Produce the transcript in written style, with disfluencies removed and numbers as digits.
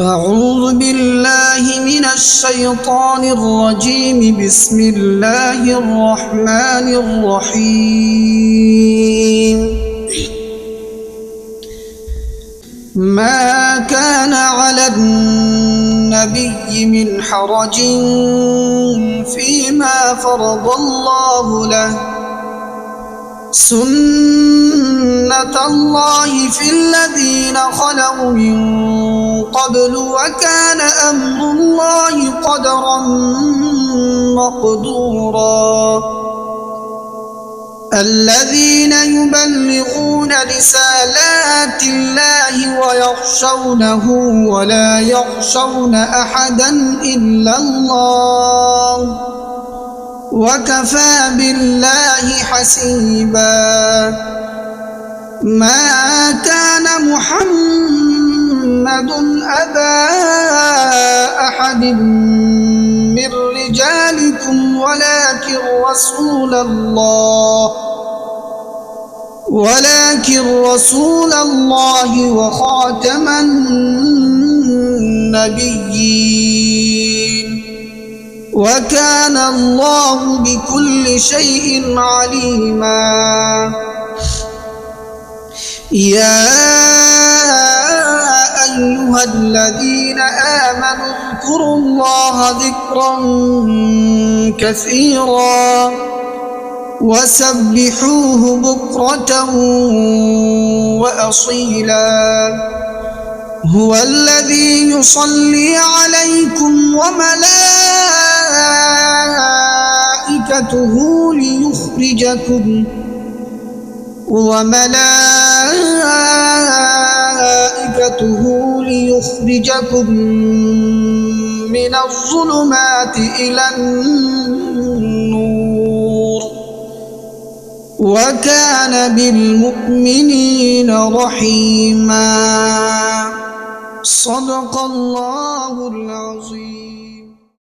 أعوذ بالله من الشيطان الرجيم. بسم الله الرحمن الرحيم. ما كان على النبي من حرج فيما فرض الله له، سنة الله في الذين خلوا من قبل، وكان أمر الله قدرا مقدورا. الذين يبلغون رسالات الله ويخشونه ولا يخشون أحدا إلا الله، وكفى بالله حسيبا. ما كان محمد أبا أحد من رجالكم ولكن رسول الله وخاتم النبيين، وكان الله بكل شيء عليما. يا أيها الذين آمنوا اذكروا الله ذكرا كثيرا وسبحوه بكرة وأصيلا. هو الذي يصلي عليكم وملائكته ليخرجكم من الظلمات إلى النور، وكان بالمؤمنين رحيما. صدق الله العظيم.